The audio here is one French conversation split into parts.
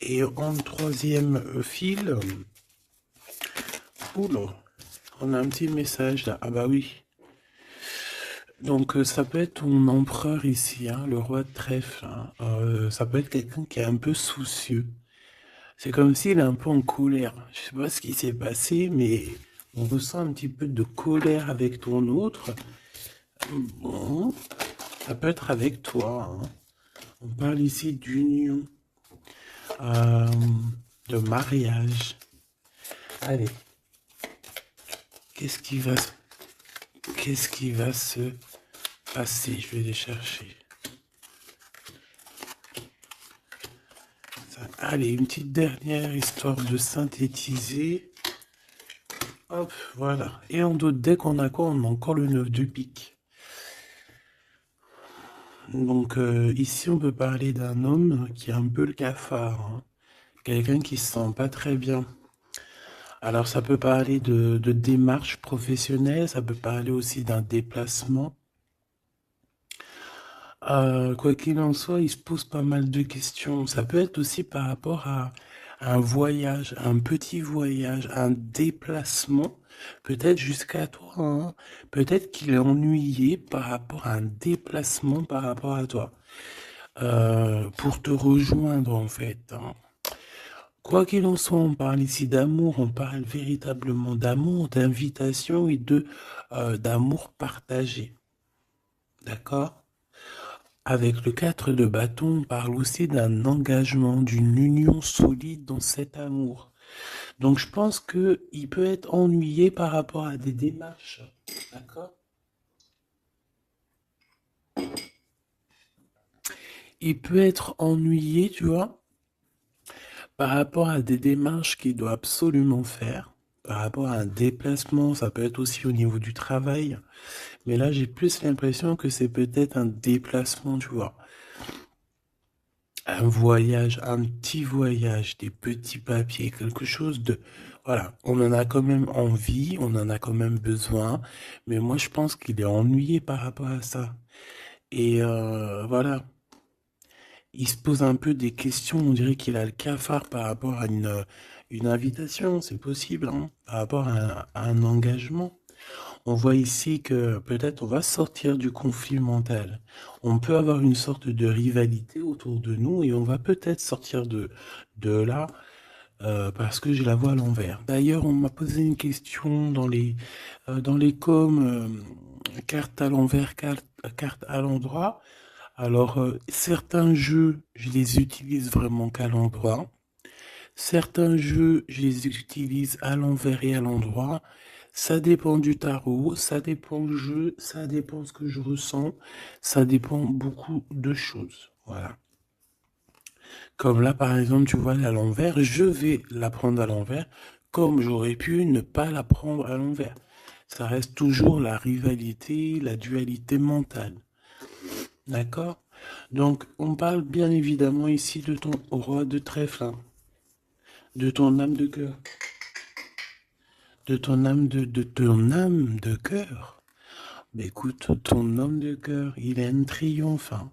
Et en troisième fil, oula, on a un petit message là. Ah bah oui. Donc ça peut être ton empereur ici, hein, le roi de trèfle. Hein. Ça peut être quelqu'un qui est un peu soucieux. C'est comme s'il est un peu en colère. Je sais pas ce qui s'est passé, mais on ressent un petit peu de colère avec ton autre. Bon, ça peut être avec toi. Hein. On parle ici d'union, euh, de mariage. Allez, qu'est-ce qui va, qu'est-ce qui va se passer? Je vais les chercher. Allez, une petite dernière histoire de synthétiser. Hop, voilà. Et en d'autres decks, on a quoi? On a encore le 9 de pique. Donc ici, on peut parler d'un homme qui est un peu le cafard. Hein. Quelqu'un qui se sent pas très bien. Alors ça peut parler de démarche professionnelle, ça peut parler aussi d'un déplacement. Quoi qu'il en soit, il se pose pas mal de questions. Ça peut être aussi par rapport à un voyage, un petit voyage, un déplacement, peut-être jusqu'à toi. Hein. Peut-être qu'il est ennuyé par rapport à un déplacement par rapport à toi. Pour te rejoindre en fait. Hein. Quoi qu'il en soit, on parle ici d'amour, on parle véritablement d'amour, d'invitation et de d'amour partagé. D'accord? Avec le 4 de bâton, on parle aussi d'un engagement, d'une union solide dans cet amour. Donc je pense qu'il peut être ennuyé par rapport à des démarches. D'accord? Il peut être ennuyé, tu vois, par rapport à des démarches qu'il doit absolument faire. Par rapport à un déplacement, ça peut être aussi au niveau du travail. Mais là, j'ai plus l'impression que c'est peut-être un déplacement, tu vois. Un voyage, un petit voyage, des petits papiers, quelque chose de... Voilà, on en a quand même envie, on en a quand même besoin, mais moi je pense qu'il est ennuyé par rapport à ça. Et voilà, il se pose un peu des questions, on dirait qu'il a le cafard par rapport à une invitation, c'est possible, hein, par rapport à un engagement. On voit ici que peut-être on va sortir du conflit mental. On peut avoir une sorte de rivalité autour de nous et on va peut-être sortir de là parce que je la vois à l'envers. D'ailleurs, on m'a posé une question dans les coms, carte à l'envers, carte à l'endroit. Alors, certains jeux, je les utilise vraiment qu'à l'endroit. Certains jeux, je les utilise à l'envers et à l'endroit. Ça dépend du tarot, ça dépend du jeu, ça dépend ce que je ressens, ça dépend beaucoup de choses. Voilà. Comme là, par exemple, tu vois, à l'envers, je vais la prendre à l'envers, comme j'aurais pu ne pas la prendre à l'envers. Ça reste toujours la rivalité, la dualité mentale. D'accord? Donc, on parle bien évidemment ici de ton roi de trèfle, hein, de ton âme de cœur. De ton âme de ton âme de cœur. Mais écoute, ton homme de cœur, il a un triomphe. Hein.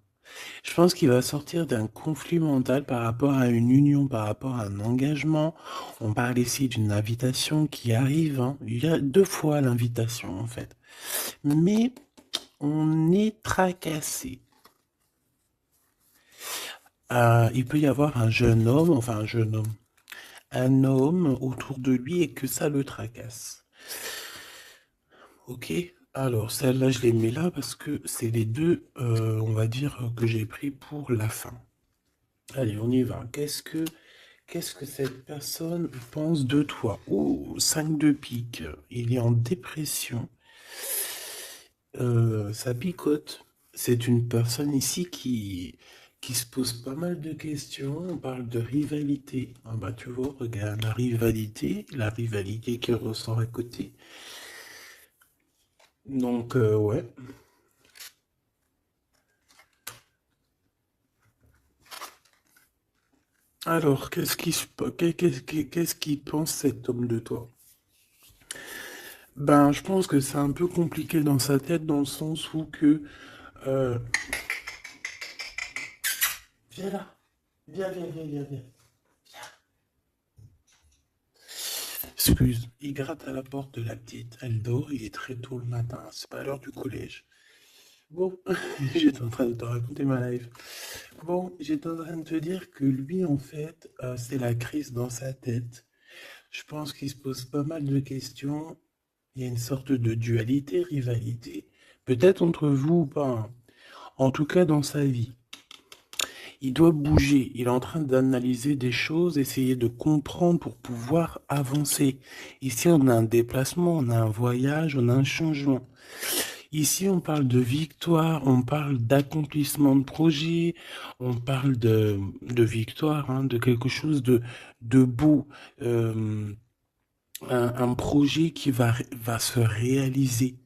Je pense qu'il va sortir d'un conflit mental par rapport à une union, par rapport à un engagement. On parle ici d'une invitation qui arrive. Hein. Il y a 2 fois l'invitation en fait. Mais on est tracassé. Il peut y avoir un jeune homme, enfin un homme autour de lui et que ça le tracasse. Ok, alors celle-là, je les mets là parce que c'est les deux, on va dire, que j'ai pris pour la fin. Allez, on y va. Qu'est-ce que cette personne pense de toi? Oh, 5 de pique. Il est en dépression. Ça picote. C'est une personne ici qui se pose pas mal de questions. On parle de rivalité. Ah bah tu vois, regarde la rivalité qui ressort à côté. Donc, ouais. Alors, qu'est-ce qu'il pense cet homme de toi? Ben, je pense que c'est un peu compliqué dans sa tête, dans le sens où que... euh, Viens là, viens. Excuse, il gratte à la porte de la petite. Elle dort, il est très tôt le matin. C'est pas l'heure du collège. Bon, j'étais en train de te raconter ma life. Bon, j'étais en train de te dire que lui, en fait, c'est la crise dans sa tête. Je pense qu'il se pose pas mal de questions. Il y a une sorte de dualité, rivalité. Peut-être entre vous ou pas, hein. En tout cas, dans sa vie. Il doit bouger. Il est en train d'analyser des choses, essayer de comprendre pour pouvoir avancer. Ici, on a un déplacement, on a un voyage, on a un changement. Ici, on parle de victoire, on parle d'accomplissement de projet, on parle de victoire, hein, de quelque chose de beau, euh, un projet qui va se réaliser.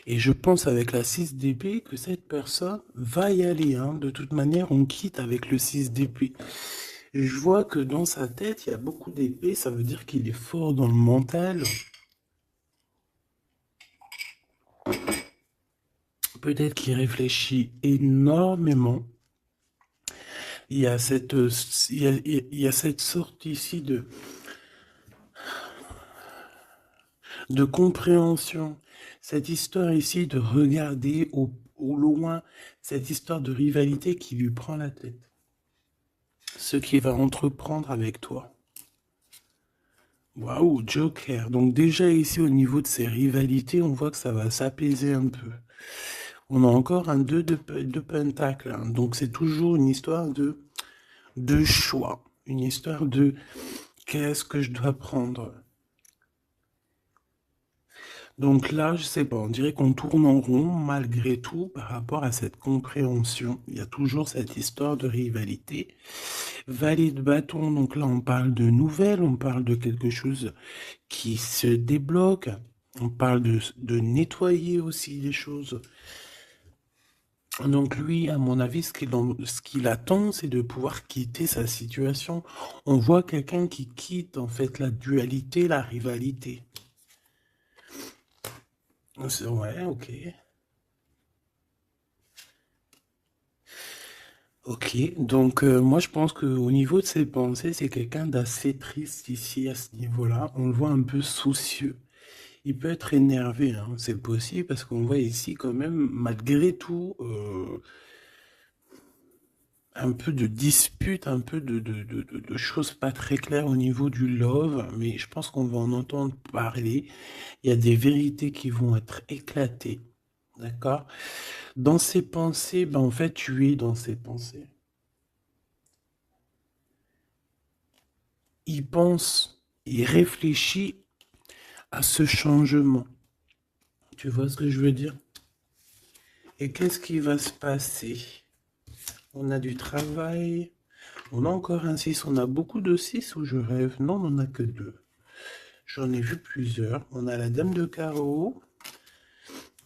Et je pense avec la 6 d'épée que cette personne va y aller, hein. De toute manière, on quitte avec le 6 d'épée. Je vois que dans sa tête, il y a beaucoup d'épées, ça veut dire qu'il est fort dans le mental. Peut-être qu'il réfléchit énormément. Il y a il y a cette sorte ici de compréhension. Cette histoire ici de regarder au loin, cette histoire de rivalité qui lui prend la tête. Ce qu'il va entreprendre avec toi. Waouh, Joker. Donc déjà ici au niveau de ces rivalités, on voit que ça va s'apaiser un peu. On a encore un 2 de pentacle, hein. Donc c'est toujours une histoire de choix. Une histoire de qu'est-ce que je dois prendre. Donc là, je sais pas, on dirait qu'on tourne en rond malgré tout par rapport à cette compréhension. Il y a toujours cette histoire de rivalité. Valet de bâton, donc là on parle de nouvelles, on parle de quelque chose qui se débloque, on parle de nettoyer aussi les choses. Donc lui, à mon avis, ce qu'il attend, c'est de pouvoir quitter sa situation. On voit quelqu'un qui quitte en fait la dualité, la rivalité. Ouais, ok. Ok, donc moi je pense qu'au niveau de ses pensées, c'est quelqu'un d'assez triste ici à ce niveau-là. On le voit un peu soucieux. Il peut être énervé, hein, c'est possible, parce qu'on voit ici quand même, malgré tout, un peu de dispute, un peu de choses pas très claires au niveau du love, mais je pense qu'on va en entendre parler. Il y a des vérités qui vont être éclatées, d'accord? Dans ses pensées, ben en fait, tu es dans ses pensées. Il pense, il réfléchit à ce changement. Tu vois ce que je veux dire? Et qu'est-ce qui va se passer? On a du travail. On a encore un 6. On a beaucoup de 6 où je rêve. Non, on n'en a que 2. J'en ai vu plusieurs. On a la dame de carreau.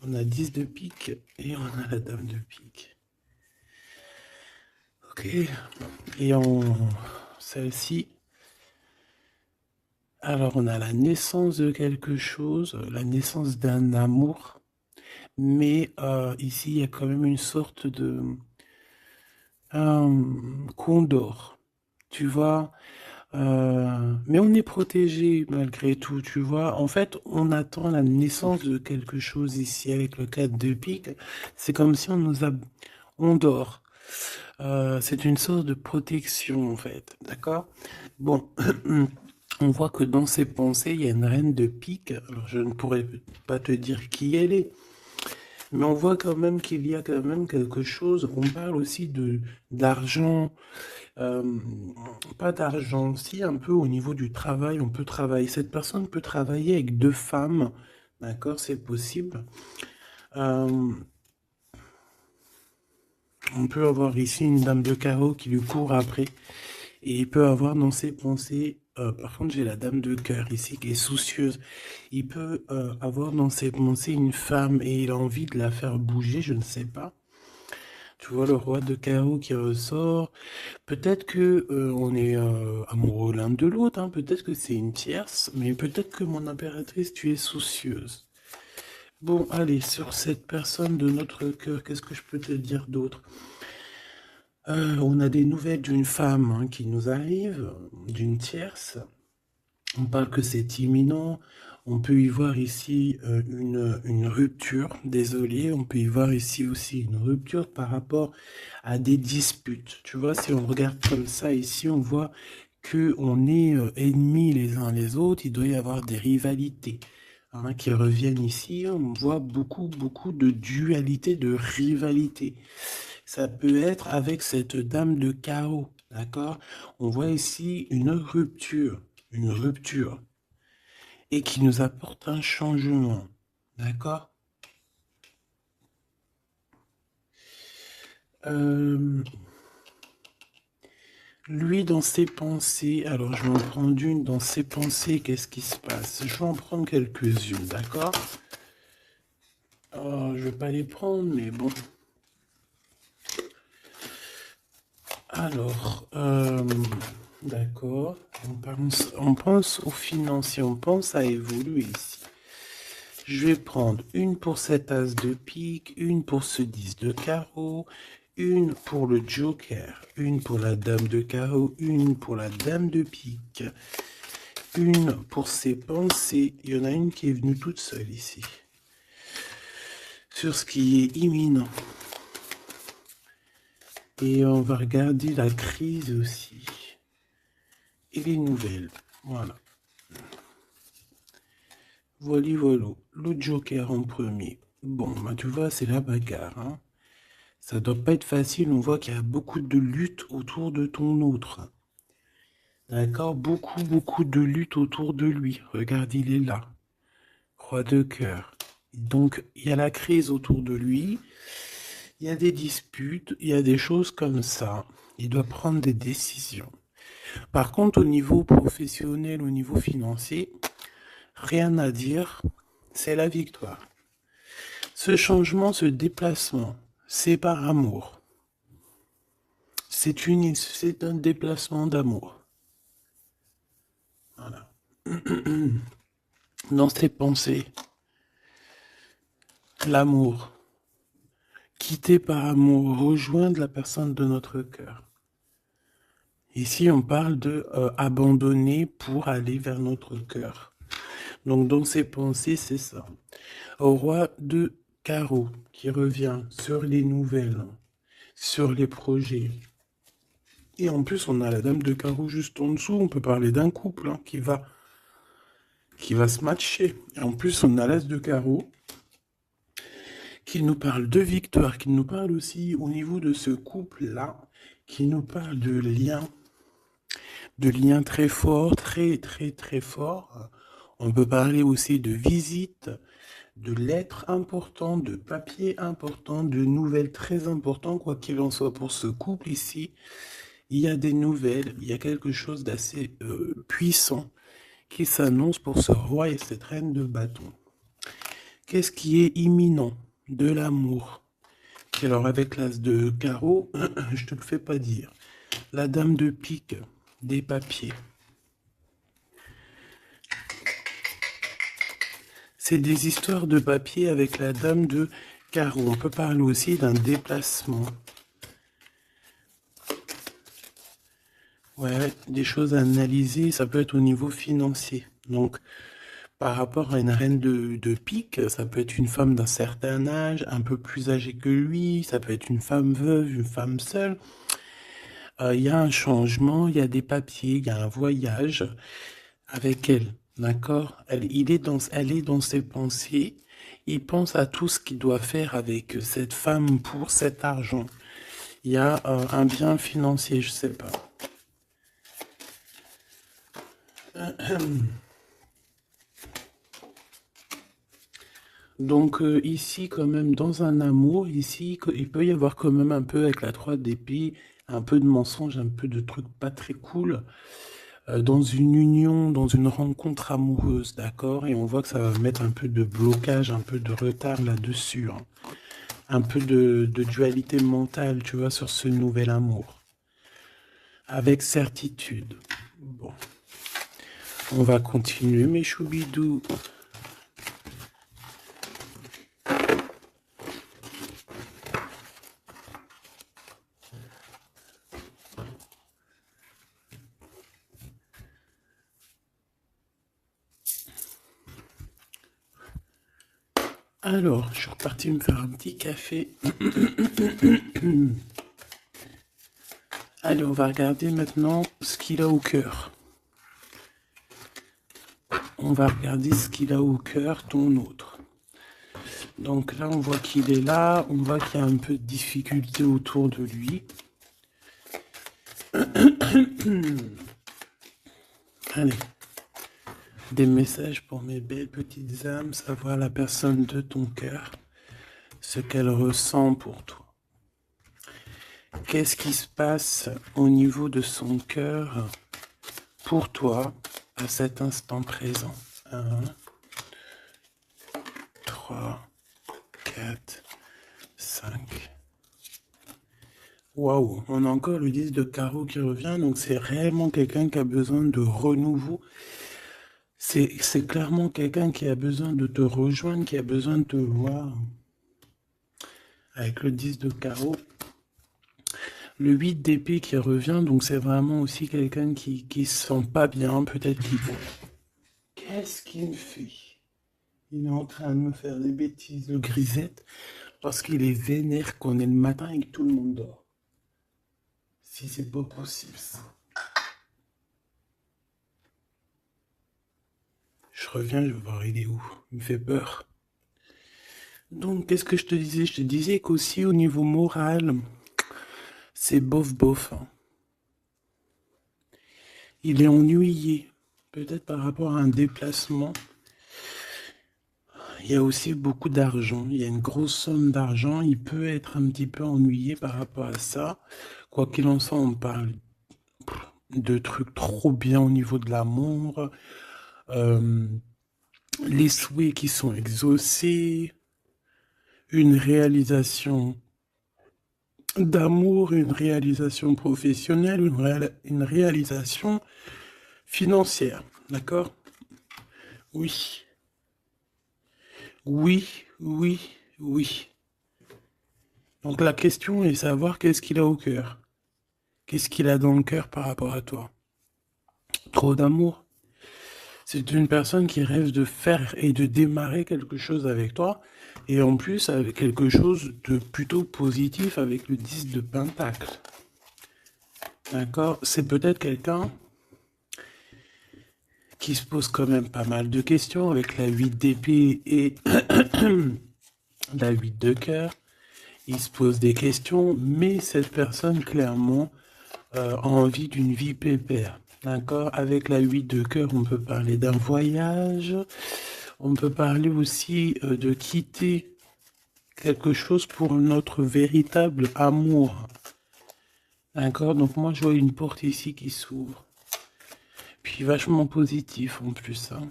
On a 10 de pique. Et on a la dame de pique. Ok. Et en celle-ci. Alors, on a la naissance de quelque chose. La naissance d'un amour. Mais ici, il y a quand même une sorte de condor. Tu vois, mais on est protégé malgré tout, tu vois. En fait, on attend la naissance de quelque chose ici avec le 4 de pique. C'est comme si on dort. C'est une sorte de protection, en fait. D'accord? Bon, on voit que dans ses pensées, il y a une reine de pique. Alors, je ne pourrais pas te dire qui elle est. Mais on voit quand même qu'il y a quand même quelque chose. On parle aussi d'argent, euh, pas d'argent, si un peu au niveau du travail, on peut travailler. Cette personne peut travailler avec deux femmes, d'accord, c'est possible. Euh, on peut avoir ici une dame de carreau qui lui court après, et il peut avoir dans ses pensées, par contre j'ai la dame de cœur ici qui est soucieuse, il peut avoir dans ses pensées une femme et il a envie de la faire bouger, je ne sais pas. Tu vois le roi de carreau qui ressort. Peut-être que on est amoureux l'un de l'autre, hein. Peut-être que c'est une tierce, mais peut-être que mon impératrice, tu es soucieuse. Bon, allez, sur cette personne de notre cœur, qu'est-ce que je peux te dire d'autre? On a des nouvelles d'une femme, hein, qui nous arrive, d'une tierce. On parle que c'est imminent. On peut y voir ici une rupture. Désolé, on peut y voir ici aussi une rupture par rapport à des disputes. Tu vois, si on regarde comme ça ici, on voit que on est ennemis les uns les autres. Il doit y avoir des rivalités hein, qui reviennent ici. On voit beaucoup de dualité, de rivalité. Ça peut être avec cette dame de carreau, d'accord? On voit ici une rupture, et qui nous apporte un changement, d'accord? Euh, Lui, dans ses pensées, alors je vais en prendre une, dans ses pensées, qu'est-ce qui se passe? Je vais en prendre quelques-unes, d'accord? Oh, je vais pas les prendre, mais bon. Alors, d'accord, on pense aux financiers, on pense à évoluer ici. Je vais prendre une pour cet as de pique, une pour ce 10 de carreau, une pour le joker, une pour la dame de carreau, une pour la dame de pique, une pour ses pensées. Il y en a une qui est venue toute seule ici. Sur ce qui est imminent. Et on va regarder la crise aussi. Et les nouvelles. Voilà. Voilà, voilà. Le joker en premier. Bon, bah tu vois, c'est la bagarre, hein. Ça doit pas être facile, on voit qu'il y a beaucoup de lutte autour de ton autre. D'accord? Beaucoup de lutte autour de lui. Regarde, il est là. Roi de cœur. Donc, il y a la crise autour de lui. Il y a des disputes. Il y a des choses comme ça. Il doit prendre des décisions. Par contre, au niveau professionnel, au niveau financier, rien à dire. C'est la victoire. Ce changement, ce déplacement, c'est par amour. C'est un déplacement d'amour. Voilà. Dans ses pensées, l'amour. Quitter par amour, rejoindre la personne de notre cœur. Ici, on parle de abandonner pour aller vers notre cœur. Donc, dans ses pensées, c'est ça. Au roi de carreau qui revient sur les nouvelles, sur les projets. Et en plus, on a la dame de carreau juste en dessous. On peut parler d'un couple hein, qui va se matcher. Et en plus, on a l'as de carreau qui nous parle de victoire, qui nous parle aussi au niveau de ce couple-là, qui nous parle de liens très forts, très forts. On peut parler aussi de visites, de lettres importantes, de papiers importants, de nouvelles très importantes, quoi qu'il en soit pour ce couple ici. Il y a des nouvelles, il y a quelque chose d'assez puissant qui s'annonce pour ce roi et cette reine de bâton. Qu'est-ce qui est imminent? De l'amour. Alors avec l'as de carreau, je te le fais pas dire. La dame de pique, des papiers. C'est des histoires de papier avec la dame de carreau. On peut parler aussi d'un déplacement. Ouais, des choses à analyser, ça peut être au niveau financier. Donc, par rapport à une reine de pique, ça peut être une femme d'un certain âge, un peu plus âgée que lui, ça peut être une femme veuve, une femme seule. Il y a un changement, il y a des papiers, il y a un voyage avec elle, d'accord? Elle est dans ses pensées. Il pense à tout ce qu'il doit faire avec cette femme pour cet argent. Il y a un bien financier, je sais pas. Donc ici, quand même, dans un amour, ici, il peut y avoir quand même un peu avec la 3 d'épée, un peu de mensonge, un peu de trucs pas très cool, dans une union, dans une rencontre amoureuse, d'accord? Et on voit que ça va mettre un peu de blocage, un peu de retard là-dessus, hein. Un peu de dualité mentale, tu vois, sur ce nouvel amour. Avec certitude. Bon, on va continuer, mes choubidous. Alors, je suis reparti me faire un petit café. Allez, on va regarder maintenant ce qu'il a au cœur. On va regarder ce qu'il a au cœur, ton autre. Donc là, on voit qu'il est là. On voit qu'il y a un peu de difficulté autour de lui. Allez. Des messages pour mes belles petites âmes, savoir la personne de ton cœur, ce qu'elle ressent pour toi. Qu'est-ce qui se passe au niveau de son cœur pour toi à cet instant présent? 1, 3, 4, 5. Waouh, on a encore le 10 de carreau qui revient, donc c'est réellement quelqu'un qui a besoin de renouveau. C'est clairement quelqu'un qui a besoin de te rejoindre, qui a besoin de te voir. Avec le 10 de carreau. Le 8 d'épée qui revient, donc c'est vraiment aussi quelqu'un qui se sent pas bien, peut-être qu'il... Qu'est-ce qu'il me fait? Il est en train de me faire des bêtises, le grisette, parce qu'il est vénère qu'on est le matin et que tout le monde dort. Si c'est pas possible, ça. Je reviens, je vais voir il est où. Il me fait peur. Donc, qu'est-ce que je te disais? Je te disais qu'aussi au niveau moral, c'est bof. Hein. Il est ennuyé, peut-être par rapport à un déplacement. Il y a aussi beaucoup d'argent, il y a une grosse somme d'argent, il peut être un petit peu ennuyé par rapport à ça. Quoi qu'il en soit, on parle de trucs trop bien au niveau de l'amour, les souhaits qui sont exaucés, une réalisation d'amour, une réalisation professionnelle, une réalisation financière, d'accord? Oui, oui. Donc la question est de savoir qu'est-ce qu'il a au cœur. Qu'est-ce qu'il a dans le cœur par rapport à toi? Trop d'amour. C'est une personne qui rêve de faire et de démarrer quelque chose avec toi. Et en plus, avec quelque chose de plutôt positif avec le 10 de Pentacle. D'accord? C'est peut-être quelqu'un qui se pose quand même pas mal de questions avec la 8 d'épée et la 8 de cœur. Il se pose des questions, mais cette personne, clairement, a envie d'une vie pépère. D'accord? Avec la 8 de cœur, on peut parler d'un voyage. On peut parler aussi de quitter quelque chose pour notre véritable amour. D'accord? Donc moi, je vois une porte ici qui s'ouvre. Puis vachement positif en plus. Hein.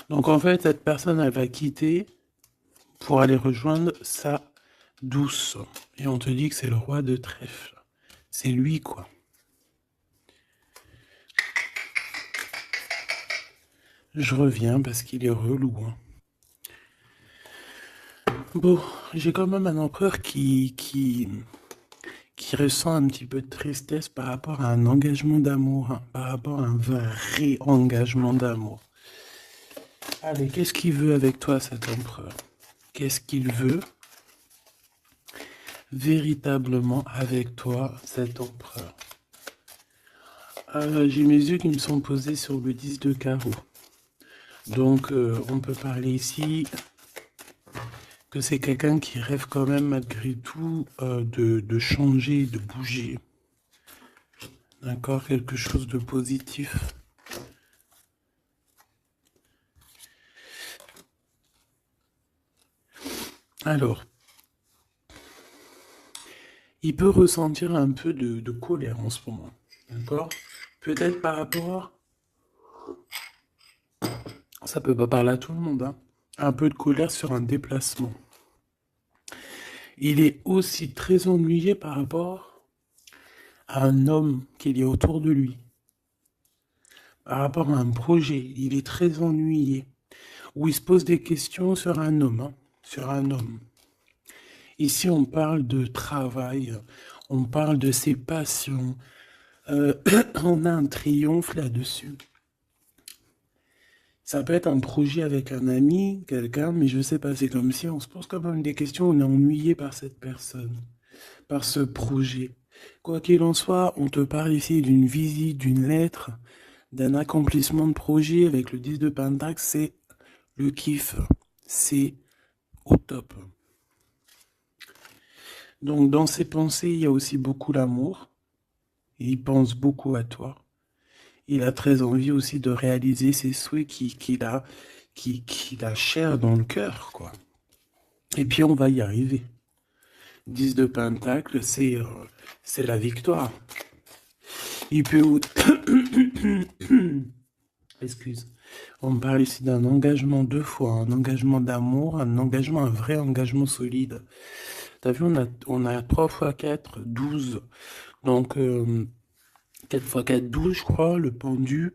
Donc en fait, cette personne, elle va quitter pour aller rejoindre sa douce. Et on te dit que c'est le roi de trèfle. C'est lui, quoi. Je reviens parce qu'il est relou. Hein. Bon, j'ai quand même un empereur qui ressent un petit peu de tristesse par rapport à un engagement d'amour, hein, par rapport à un vrai engagement d'amour. Allez, qu'est-ce qu'il veut avec toi, cet empereur? Qu'est-ce qu'il veut véritablement avec toi, cet empereur? J'ai mes yeux qui me sont posés sur le 10 de carreau. Donc, on peut parler ici que c'est quelqu'un qui rêve quand même malgré tout de changer, de bouger. D'accord? Quelque chose de positif. Alors, il peut ressentir un peu de colère en ce moment. D'accord? Peut-être par rapport... Ça peut pas parler à tout le monde, hein. Un peu de colère sur un déplacement. Il est aussi très ennuyé par rapport à un homme qu'il y a autour de lui. Par rapport à un projet, il est très ennuyé. Ou il se pose des questions sur un homme, hein, sur un homme. Ici, on parle de travail, on parle de ses passions. On a un triomphe là-dessus. Ça peut être un projet avec un ami, quelqu'un, mais je sais pas, c'est comme si on se pose quand même des questions, on est ennuyé par cette personne, par ce projet. Quoi qu'il en soit, on te parle ici d'une visite, d'une lettre, d'un accomplissement de projet avec le 10 de Pentacle, c'est le kiff, c'est au top. Donc dans ses pensées, il y a aussi beaucoup l'amour, il pense beaucoup à toi. Il a très envie aussi de réaliser ses souhaits qu'il a cher dans le cœur, quoi. Et puis on va y arriver. 10 de Pentacle, c'est la victoire. Il peut... Excuse. On me parle ici d'un engagement deux fois, un engagement d'amour, un engagement, un vrai engagement solide. T'as vu, on a 3 x 4, 12. Donc, 4 x 4, 12, je crois, le pendu.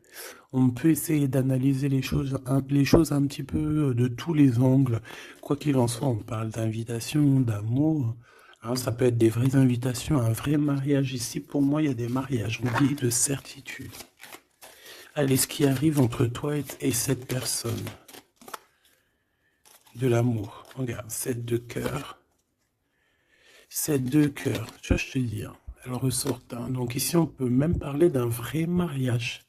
On peut essayer d'analyser les choses un petit peu de tous les angles. Quoi qu'il en soit, on parle d'invitation, d'amour. Alors, ça peut être des vraies invitations, un vrai mariage. Ici, pour moi, il y a des mariages. On dit de certitude. Allez, ce qui arrive entre toi et cette personne. De l'amour. Regarde, 7 de cœur. 7 de cœur. Tu vois, je te dis, hein, elle ressort. Hein. Donc ici, on peut même parler d'un vrai mariage.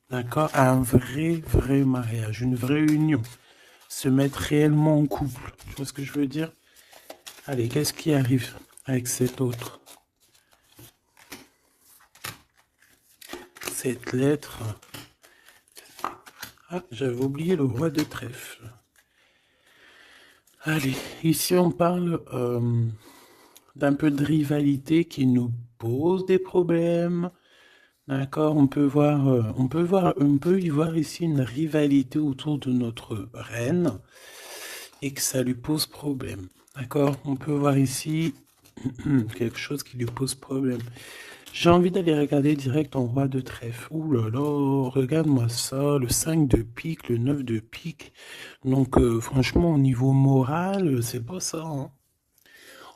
D'accord? Un vrai mariage. Une vraie union. Se mettre réellement en couple. Tu vois ce que je veux dire? Allez, qu'est-ce qui arrive avec cet autre? Cette lettre. Ah, j'avais oublié le roi de trèfle. Allez, ici on parle d'un peu de rivalité qui nous pose des problèmes. D'accord, on peut y voir ici une rivalité autour de notre reine et que ça lui pose problème. D'accord, on peut voir ici quelque chose qui lui pose problème. J'ai envie d'aller regarder direct en roi de trèfle. Ouh là là, regarde-moi ça, le 5 de pique, le 9 de pique. Donc franchement, au niveau moral, c'est pas ça. Hein.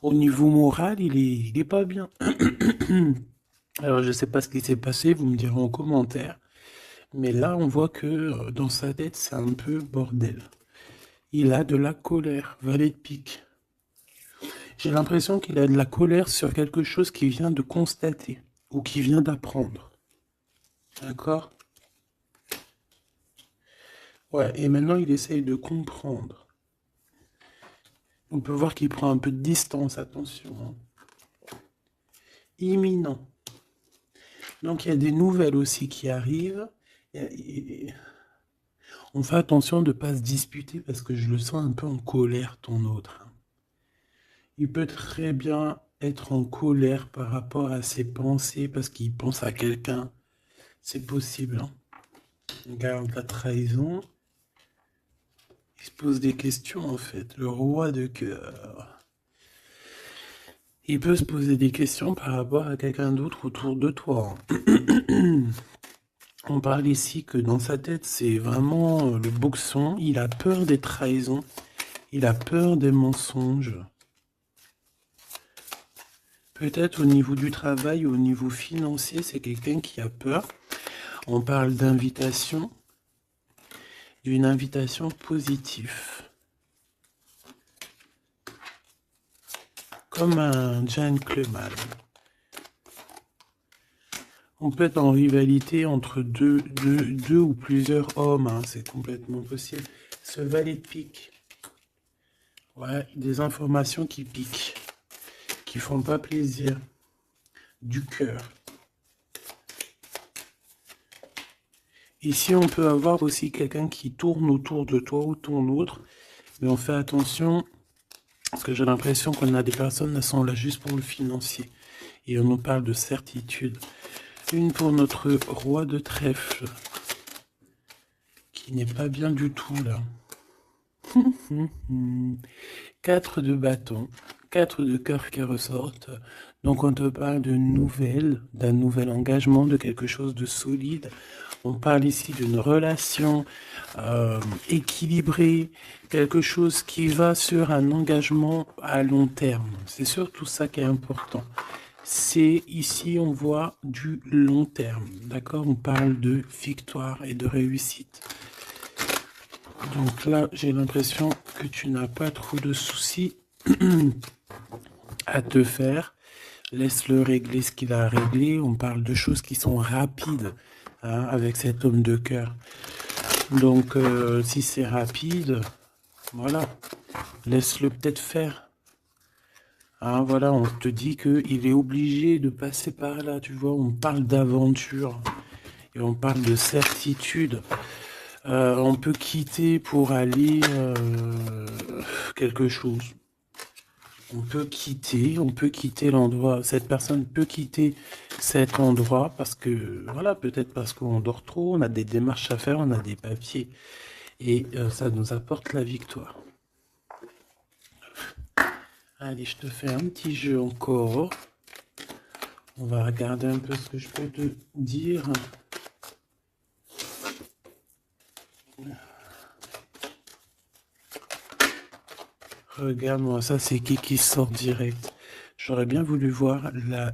Au niveau moral, il est pas bien. Alors je sais pas ce qui s'est passé, vous me direz en commentaire. Mais là, on voit que dans sa tête, c'est un peu bordel. Il a de la colère, valet de pique. J'ai l'impression qu'il a de la colère sur quelque chose qu'il vient de constater ou qu'il vient d'apprendre. D'accord? Ouais, et maintenant il essaye de comprendre. On peut voir qu'il prend un peu de distance, attention. Hein. Imminent. Donc il y a des nouvelles aussi qui arrivent. On fait attention de ne pas se disputer parce que je le sens un peu en colère, ton autre. Hein. Il peut très bien être en colère par rapport à ses pensées parce qu'il pense à quelqu'un. C'est possible. Hein. Regarde la trahison. Il se pose des questions en fait. Le roi de cœur. Il peut se poser des questions par rapport à quelqu'un d'autre autour de toi. On parle ici que dans sa tête, c'est vraiment le boxon. Il a peur des trahisons. Il a peur des mensonges. Peut-être au niveau du travail ou au niveau financier, c'est quelqu'un qui a peur. On parle d'invitation, d'une invitation positive. Comme un gentleman. On peut être en rivalité entre deux ou plusieurs hommes, hein, c'est complètement possible. Ce valet de pique. Ouais, des informations qui piquent, qui font pas plaisir. Du cœur. Ici, on peut avoir aussi quelqu'un qui tourne autour de toi ou ton autre, mais on fait attention, parce que j'ai l'impression qu'on a des personnes qui sont là juste pour le financier. Et on nous parle de certitude. Une pour notre roi de trèfle, qui n'est pas bien du tout, là. 4 de bâton, 4 de cœur qui ressortent. Donc on te parle de nouvelles, d'un nouvel engagement, de quelque chose de solide. On parle ici d'une relation équilibrée, quelque chose qui va sur un engagement à long terme. C'est surtout ça qui est important. C'est ici, on voit du long terme. D'accord? On parle de victoire et de réussite. Donc là, j'ai l'impression que tu n'as pas trop de soucis à te faire. Laisse-le régler ce qu'il a à régler. On parle de choses qui sont rapides, hein, avec cet homme de cœur. Donc, si c'est rapide, voilà, laisse-le peut-être faire. Hein, voilà, on te dit qu'il est obligé de passer par là, tu vois. On parle d'aventure et on parle de certitude. On peut quitter pour aller quelque chose. On peut quitter l'endroit. Cette personne peut quitter cet endroit parce que, voilà, peut-être parce qu'on dort trop, on a des démarches à faire, on a des papiers. Et ça nous apporte la victoire. Allez, je te fais un petit jeu encore. On va regarder un peu ce que je peux te dire. Regarde-moi, ça c'est qui sort direct. J'aurais bien voulu voir la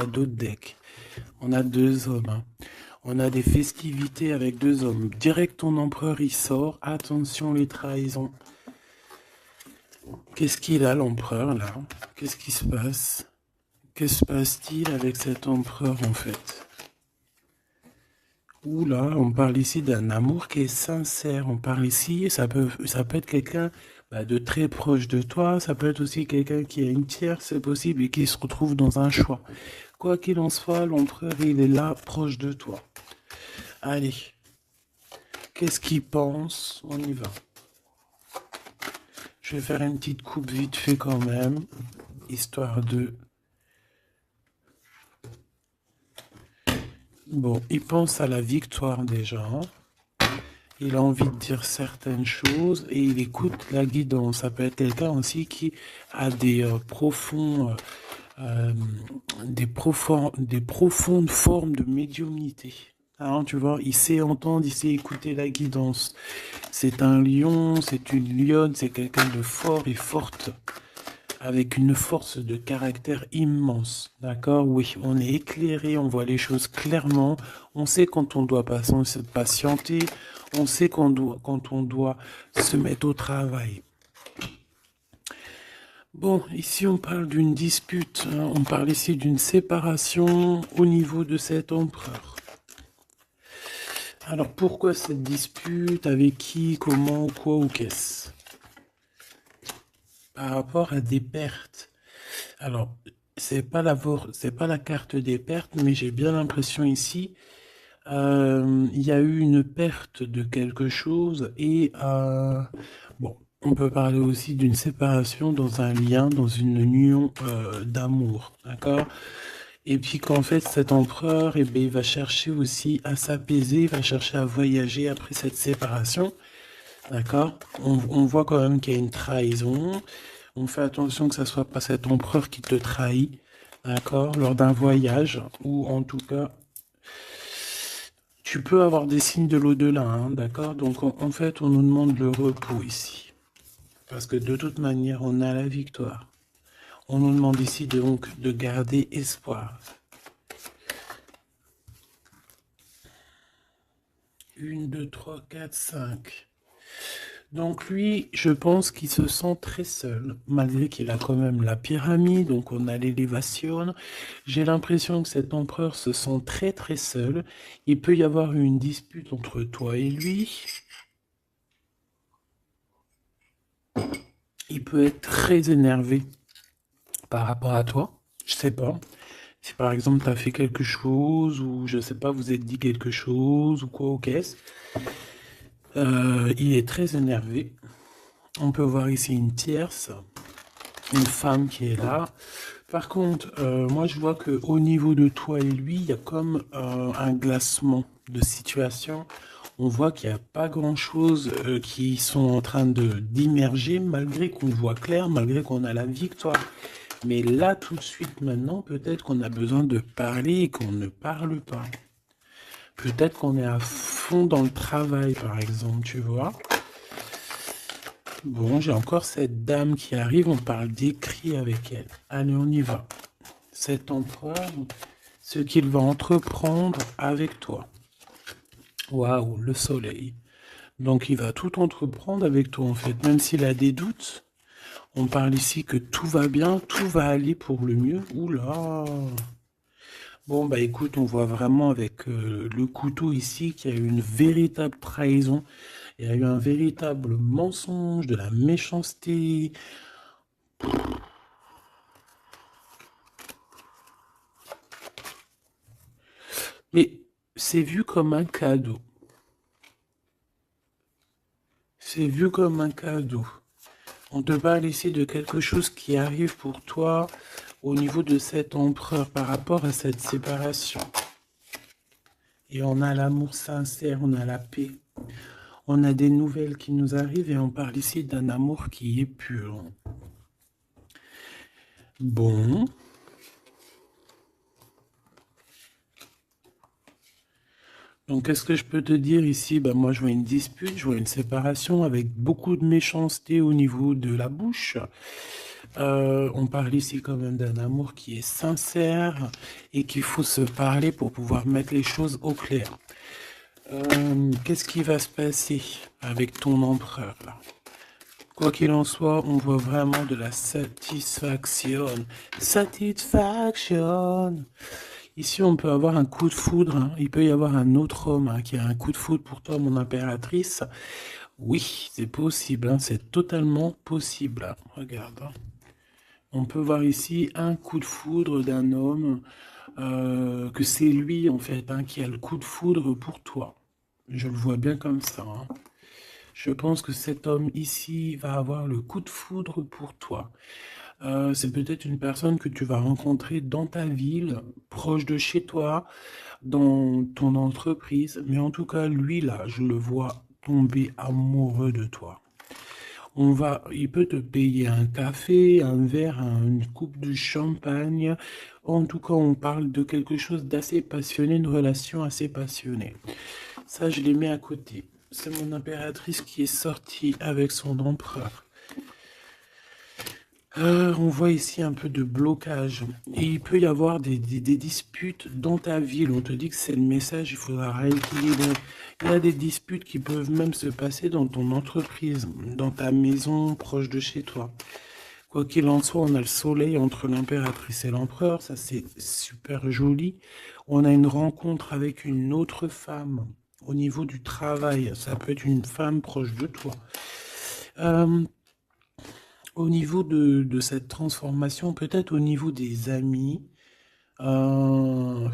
d'autres deck. On a deux hommes. Hein. On a des festivités avec deux hommes. Direct, ton empereur, il sort. Attention, les trahisons. Qu'est-ce qu'il a, l'empereur, là? Qu'est-ce qui se passe? Que se passe-t-il avec cet empereur, en fait? Oula, on parle ici d'un amour qui est sincère. On parle ici, ça peut être quelqu'un de très proche de toi. Ça peut être aussi quelqu'un qui a une tierce, c'est possible, et qui se retrouve dans un choix. Quoi qu'il en soit, l'empereur, il est là, proche de toi. Allez, qu'est-ce qu'il pense? On y va. Je vais faire une petite coupe vite fait quand même, histoire de... Bon, il pense à la victoire déjà. Il a envie de dire certaines choses et il écoute la guidance. Ça peut être quelqu'un aussi qui a des profondes formes de médiumnité. Hein, tu vois, il sait entendre, il sait écouter la guidance. C'est un lion, c'est une lionne, c'est quelqu'un de fort et forte, avec une force de caractère immense. D'accord? Oui, on est éclairé, on voit les choses clairement, on sait quand on doit patienter, on sait quand on doit se mettre au travail. Bon, ici on parle d'une dispute, hein, on parle ici d'une séparation au niveau de cet empereur. Alors pourquoi cette dispute? Avec qui? Comment? Quoi ou qu'est-ce? Par rapport à des pertes. Alors, c'est pas la carte des pertes, mais j'ai bien l'impression ici, il y a eu une perte de quelque chose et bon, on peut parler aussi d'une séparation dans un lien, dans une union d'amour, d'accord? Et puis qu'en fait, cet empereur, eh bien, il va chercher aussi à s'apaiser, il va chercher à voyager après cette séparation. D'accord? On voit quand même qu'il y a une trahison. On fait attention que ça soit pas cet empereur qui te trahit. D'accord? Lors d'un voyage, ou en tout cas, tu peux avoir des signes de l'au-delà. Hein, d'accord? Donc en fait, on nous demande le repos ici. Parce que de toute manière, on a la victoire. On nous demande ici donc de garder espoir. 1, 2, 3, 4, 5. Donc lui, je pense qu'il se sent très seul, malgré qu'il a quand même la pyramide, donc on a l'élévation. J'ai l'impression que cet empereur se sent très très seul. Il peut y avoir une dispute entre toi et lui. Il peut être très énervé par rapport à toi, je sais pas. Si par exemple tu as fait quelque chose, ou je sais pas, vous êtes dit quelque chose, ou quoi, ou qu'est-ce. Il est très énervé. On peut voir ici une tierce, une femme qui est là. Par contre, moi je vois que au niveau de toi et lui, il y a comme un glacement de situation. On voit qu'il n'y a pas grand-chose qui sont en train d'immerger, malgré qu'on voit clair, malgré qu'on a la victoire. Mais là, tout de suite, maintenant, peut-être qu'on a besoin de parler et qu'on ne parle pas. Peut-être qu'on est à fond dans le travail, par exemple, tu vois. Bon, j'ai encore cette dame qui arrive, on parle d'écrit avec elle. Allez, on y va. Cet empereur, ce qu'il va entreprendre avec toi. Waouh, le soleil. Donc il va tout entreprendre avec toi en fait, même s'il a des doutes. On parle ici que tout va bien, tout va aller pour le mieux. Oula! Bon, bah écoute, on voit vraiment avec le couteau ici qu'il y a eu une véritable trahison. Il y a eu un véritable mensonge, de la méchanceté. Mais c'est vu comme un cadeau. C'est vu comme un cadeau. On te parle ici de quelque chose qui arrive pour toi au niveau de cet empereur par rapport à cette séparation. Et on a l'amour sincère, on a la paix. On a des nouvelles qui nous arrivent et on parle ici d'un amour qui est pur. Bon. Donc, qu'est-ce que je peux te dire ici? Ben, moi, je vois une dispute, je vois une séparation avec beaucoup de méchanceté au niveau de la bouche. On parle ici quand même d'un amour qui est sincère et qu'il faut se parler pour pouvoir mettre les choses au clair. Qu'est-ce qui va se passer avec ton empereur là? Quoi qu'il en soit, on voit vraiment de la satisfaction. Satisfaction. Ici, on peut avoir un coup de foudre, hein. Il peut y avoir un autre homme hein, qui a un coup de foudre pour toi, mon impératrice. Oui, c'est possible, hein, c'est totalement possible. Regarde, hein. On peut voir ici un coup de foudre d'un homme, que c'est lui en fait hein, qui a le coup de foudre pour toi. Je le vois bien comme ça, hein. Je pense que cet homme ici va avoir le coup de foudre pour toi. C'est peut-être une personne que tu vas rencontrer dans ta ville, proche de chez toi, dans ton entreprise. Mais en tout cas, lui là, je le vois tomber amoureux de toi. Il peut te payer un café, un verre, une coupe de champagne. En tout cas, on parle de quelque chose d'assez passionné, une relation assez passionnée. Ça, je les mets à côté. C'est mon impératrice qui est sortie avec son empereur. On voit ici un peu de blocage. Et il peut y avoir des disputes dans ta ville. On te dit que c'est le message, il faudra rééquilibrer. Il y a des disputes qui peuvent même se passer dans ton entreprise, dans ta maison, proche de chez toi. Quoi qu'il en soit, on a le soleil entre l'impératrice et l'empereur. Ça, c'est super joli. On a une rencontre avec une autre femme au niveau du travail. Ça peut être une femme proche de toi. Euh, Au niveau de cette transformation, peut-être au niveau des amis, euh,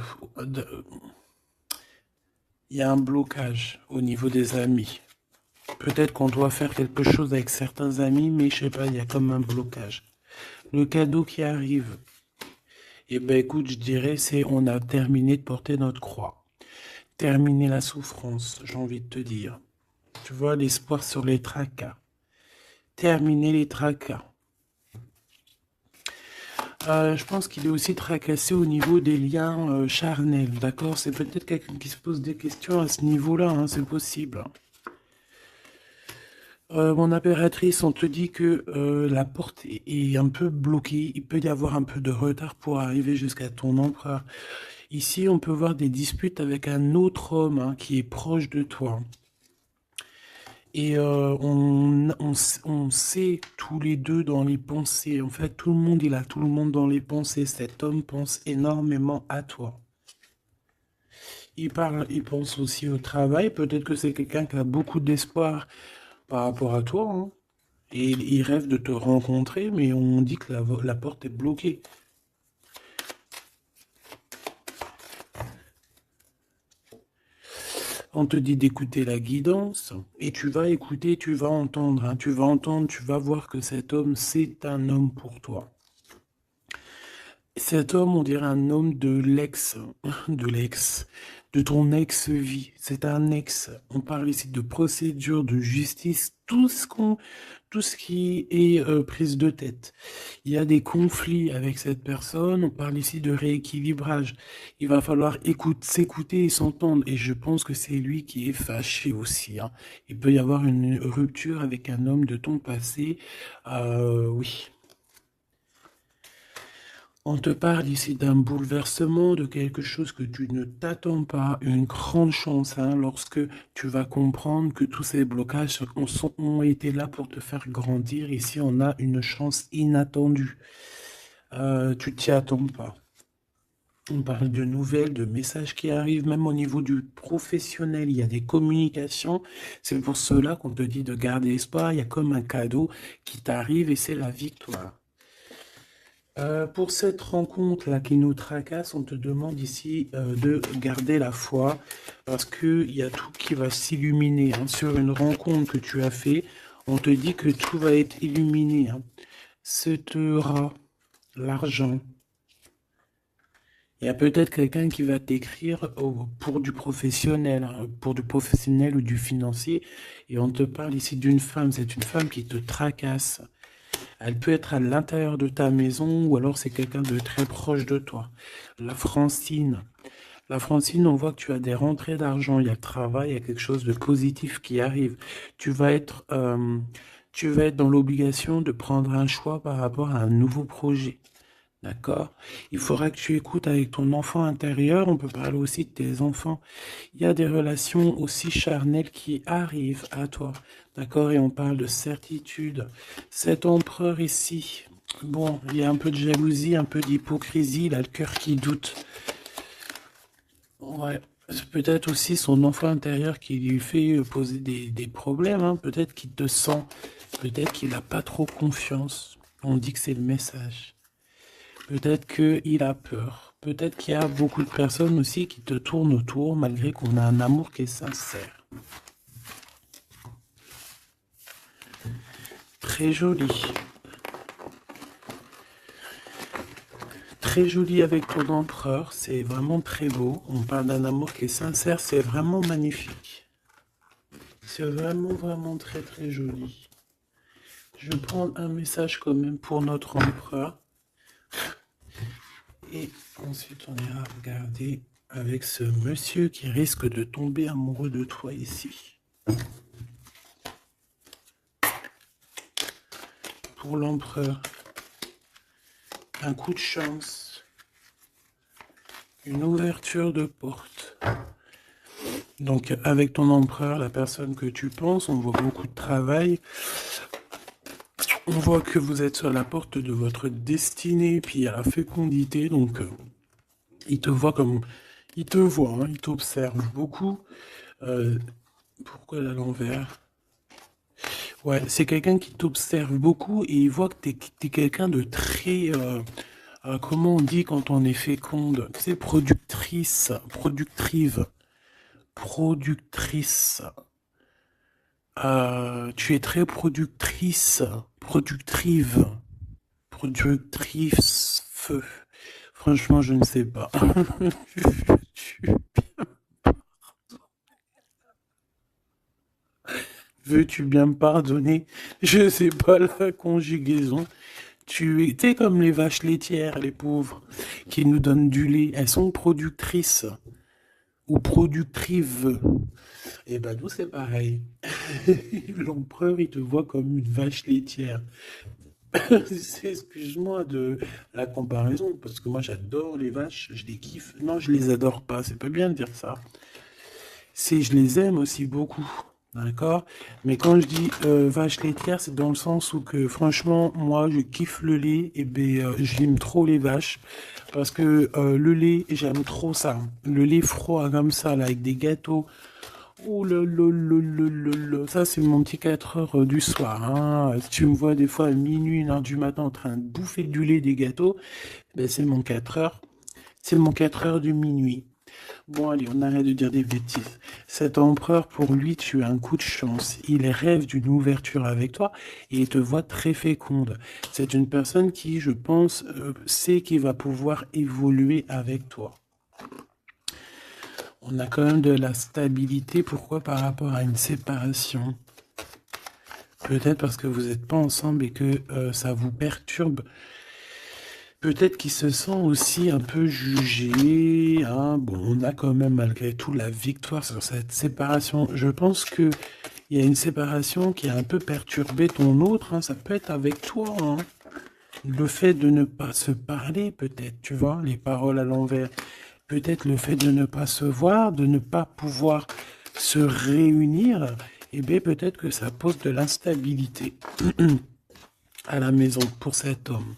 il y a un blocage au niveau des amis. Peut-être qu'on doit faire quelque chose avec certains amis, mais je sais pas, il y a comme un blocage. Le cadeau qui arrive, eh ben écoute, je dirais, c'est on a terminé de porter notre croix. Terminer la souffrance, j'ai envie de te dire. Tu vois, l'espoir sur les tracas. Terminer les tracas. Je pense qu'il est aussi tracassé au niveau des liens charnels, d'accord? C'est peut-être quelqu'un qui se pose des questions à ce niveau-là, hein, c'est possible. Mon impératrice, on te dit que la porte est un peu bloquée, il peut y avoir un peu de retard pour arriver jusqu'à ton empereur. Ici, on peut voir des disputes avec un autre homme hein, qui est proche de toi. Et on sait tous les deux dans les pensées. En fait, tout le monde, il a tout le monde dans les pensées. Cet homme pense énormément à toi. Il pense aussi au travail. Peut-être que c'est quelqu'un qui a beaucoup d'espoir par rapport à toi, hein. Et il rêve de te rencontrer, mais on dit que la porte est bloquée. On te dit d'écouter la guidance, et tu vas écouter, tu vas entendre, hein. Tu vas entendre, tu vas voir que cet homme, c'est un homme pour toi. Cet homme, on dirait un homme de ton ex-vie. C'est un ex. On parle ici de procédure, de justice, tout ce qui est prise de tête. Il y a des conflits avec cette personne. On parle ici de rééquilibrage. Il va falloir s'écouter et s'entendre. Et je pense que c'est lui qui est fâché aussi, hein. Il peut y avoir une rupture avec un homme de ton passé. Oui. On te parle ici d'un bouleversement, de quelque chose que tu ne t'attends pas, une grande chance, hein, lorsque tu vas comprendre que tous ces blocages ont été là pour te faire grandir. Ici, on a une chance inattendue. Tu t'y attends pas. On parle de nouvelles, de messages qui arrivent, même au niveau du professionnel, il y a des communications. C'est pour cela qu'on te dit de garder espoir. Il y a comme un cadeau qui t'arrive et c'est la victoire. Pour cette rencontre-là qui nous tracasse, on te demande ici de garder la foi parce qu'il y a tout qui va s'illuminer, hein. Sur une rencontre que tu as fait, on te dit que tout va être illuminé, hein. Cet rat, l'argent. Il y a peut-être quelqu'un qui va t'écrire pour du professionnel, hein, pour du professionnel ou du financier, et on te parle ici d'une femme. C'est une femme qui te tracasse. Elle peut être à l'intérieur de ta maison ou alors c'est quelqu'un de très proche de toi. La Francine. La Francine, on voit que tu as des rentrées d'argent, il y a le travail, il y a quelque chose de positif qui arrive. Tu vas être, euh, tu vas être dans l'obligation de prendre un choix par rapport à un nouveau projet. D'accord? Il faudra que tu écoutes avec ton enfant intérieur. On peut parler aussi de tes enfants. Il y a des relations aussi charnelles qui arrivent à toi. D'accord? Et on parle de certitude. Cet empereur ici, bon, il y a un peu de jalousie, un peu d'hypocrisie. Il a le cœur qui doute. Ouais. C'est peut-être aussi son enfant intérieur qui lui fait poser des problèmes, hein. Peut-être qu'il te sent. Peut-être qu'il n'a pas trop confiance. On dit que c'est le message. Peut-être qu'il a peur. Peut-être qu'il y a beaucoup de personnes aussi qui te tournent autour malgré qu'on a un amour qui est sincère. Très joli. Très joli avec ton empereur. C'est vraiment très beau. On parle d'un amour qui est sincère. C'est vraiment magnifique. C'est vraiment, vraiment très, très joli. Je vais prendre un message quand même pour notre empereur. Et ensuite, on ira regarder avec ce monsieur qui risque de tomber amoureux de toi ici. Pour l'empereur, un coup de chance, une ouverture de porte. Donc, avec ton empereur, la personne que tu penses, on voit beaucoup de travail. On voit que vous êtes sur la porte de votre destinée, puis il y a la fécondité, donc il te voit comme... Il te voit, hein, il t'observe beaucoup. Pourquoi à l'envers? Ouais, c'est quelqu'un qui t'observe beaucoup et il voit que t'es quelqu'un de très... comment on dit quand on est féconde? Tu sais, productrice, productive, productrice. Tu es très productrice, productive, productrice, feu. Franchement, je ne sais pas. Veux-tu bien me pardonner? Je sais pas la conjugaison. Tu étais comme les vaches laitières, les pauvres, qui nous donnent du lait. Elles sont productrices ou productrives. Et ben nous, c'est pareil. L'empereur, il te voit comme une vache laitière. Excuse-moi de la comparaison, parce que moi j'adore les vaches, je les kiffe. Non, je les adore pas, c'est pas bien de dire ça. C'est, je les aime aussi beaucoup, d'accord? Mais quand je dis vache laitière, c'est dans le sens où que franchement, moi je kiffe le lait, et ben j'aime trop les vaches, parce que le lait, j'aime trop ça. Le lait froid comme ça, là, avec des gâteaux. Oh ça c'est mon petit 4 heures du soir, hein. Si tu me vois des fois à minuit, 1 heure du matin en train de bouffer du lait, des gâteaux, ben c'est mon 4 heures. C'est mon 4 heures du minuit. Bon allez, on arrête de dire des bêtises. Cet empereur, pour lui, tu as un coup de chance. Il rêve d'une ouverture avec toi et il te voit très féconde. C'est une personne qui, je pense, sait qu'il va pouvoir évoluer avec toi. On a quand même de la stabilité. Pourquoi? Par rapport à une séparation. Peut-être parce que vous n'êtes pas ensemble et que ça vous perturbe. Peut-être qu'il se sent aussi un peu jugé, hein. Bon, on a quand même malgré tout la victoire sur cette séparation. Je pense que il y a une séparation qui a un peu perturbé ton autre, hein. Ça peut être avec toi, hein. le fait de ne pas se parler, peut-être, tu vois, les paroles à l'envers. Peut-être le fait de ne pas se voir, de ne pas pouvoir se réunir, eh bien peut-être que ça pose de l'instabilité à la maison pour cet homme.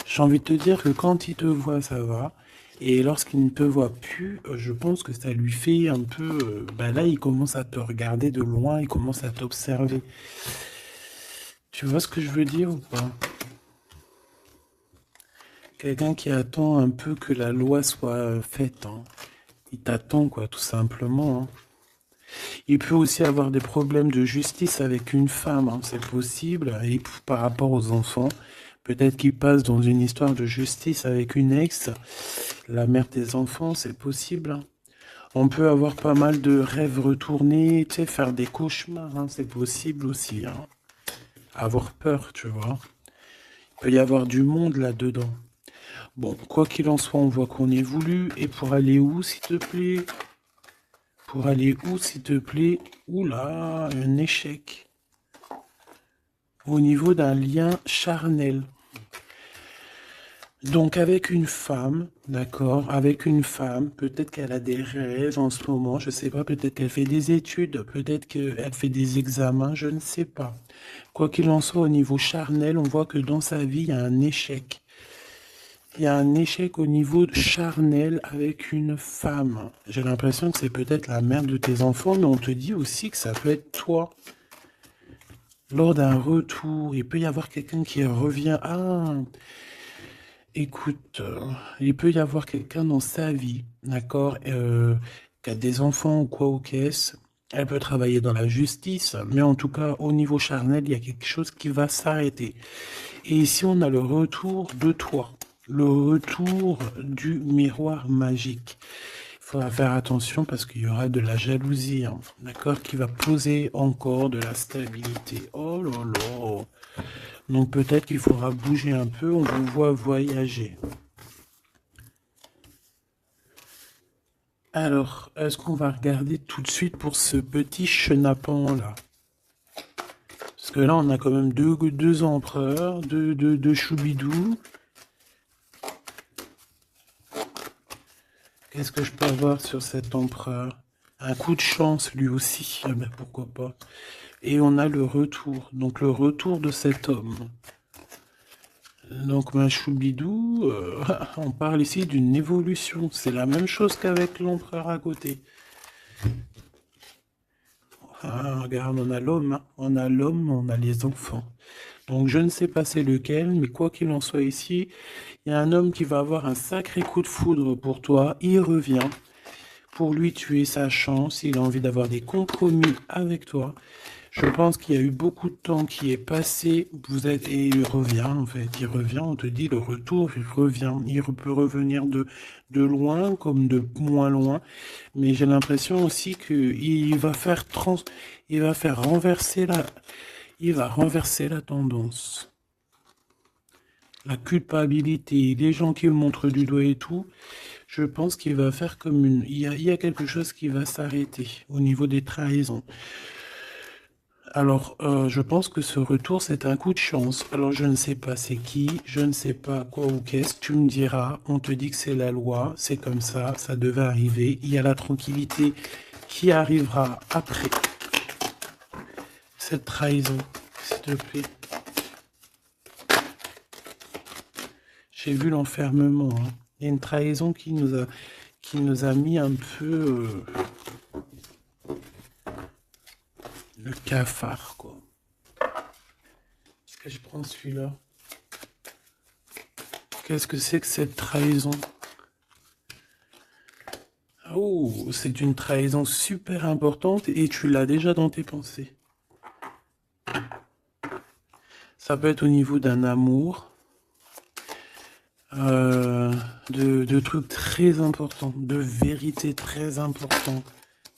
J'ai envie de te dire que quand il te voit, ça va. Et lorsqu'il ne te voit plus, je pense que ça lui fait un peu... bah là, il commence à te regarder de loin, il commence à t'observer. Tu vois ce que je veux dire ou pas? Quelqu'un qui attend un peu que la loi soit faite, hein. Il t'attend, quoi, tout simplement, hein. Il peut aussi avoir des problèmes de justice avec une femme, hein, c'est possible. Et par rapport aux enfants, peut-être qu'il passe dans une histoire de justice avec une ex, la mère des enfants, c'est possible, hein. On peut avoir pas mal de rêves retournés, tu sais, faire des cauchemars, hein, c'est possible aussi, hein. Avoir peur, tu vois. Il peut y avoir du monde là-dedans. Bon, quoi qu'il en soit, on voit qu'on évolue. Et pour aller où, s'il te plaît? Pour aller où, s'il te plaît? Oula, un échec. Au niveau d'un lien charnel. Donc avec une femme, d'accord, avec une femme, peut-être qu'elle a des rêves en ce moment, je sais pas, peut-être qu'elle fait des études, peut-être qu'elle fait des examens, je ne sais pas. Quoi qu'il en soit, au niveau charnel, on voit que dans sa vie, il y a un échec. Il y a un échec au niveau charnel avec une femme. J'ai l'impression que c'est peut-être la mère de tes enfants, mais on te dit aussi que ça peut être toi. Lors d'un retour, il peut y avoir quelqu'un qui revient. Ah, écoute, il peut y avoir quelqu'un dans sa vie, d'accord, qui a des enfants ou quoi ou qu'est-ce. Elle peut travailler dans la justice, mais en tout cas, au niveau charnel, il y a quelque chose qui va s'arrêter. Et ici, on a le retour de toi, le retour du miroir magique. Il faudra faire attention parce qu'il y aura de la jalousie, hein, d'accord, qui va poser encore de la stabilité. Oh là là. Donc peut-être qu'il faudra bouger un peu, on vous voit voyager. Alors, est-ce qu'on va regarder tout de suite pour ce petit chenapan là? Parce que là, on a quand même deux empereurs, deux choubidous. Qu'est-ce que je peux avoir sur cet empereur? Un coup de chance lui aussi, ah ben, pourquoi pas. Et on a le retour, donc le retour de cet homme. Donc ma choubidou, on parle ici d'une évolution. C'est la même chose qu'avec l'empereur à côté. Ah, regarde, on a l'homme, hein. On a l'homme, on a les enfants. Donc je ne sais pas c'est lequel, mais quoi qu'il en soit ici, il y a un homme qui va avoir un sacré coup de foudre pour toi. Il revient. Pour lui, tu es sa chance. Il a envie d'avoir des compromis avec toi. Je pense qu'il y a eu beaucoup de temps qui est passé. Et il revient, en fait. Il revient, on te dit le retour, il revient. Il peut revenir de loin comme de moins loin. Mais j'ai l'impression aussi qu'il va il va faire renverser il va renverser la tendance. La culpabilité, les gens qui le montrent du doigt et tout, je pense qu'il va faire comme une... il y a quelque chose qui va s'arrêter au niveau des trahisons. Alors, je pense que ce retour, c'est un coup de chance. Alors, je ne sais pas c'est qui, je ne sais pas quoi ou qu'est-ce. Tu me diras, on te dit que c'est la loi, c'est comme ça devait arriver. Il y a la tranquillité qui arrivera après cette trahison, s'il te plaît. J'ai vu l'enfermement, hein. Il y a une trahison qui nous a mis un peu le cafard, quoi. Est-ce que je prends celui-là? Qu'est-ce que c'est que cette trahison? Oh, c'est une trahison super importante et tu l'as déjà dans tes pensées. Ça peut être au niveau d'un amour, de trucs très importants, de vérités très importantes,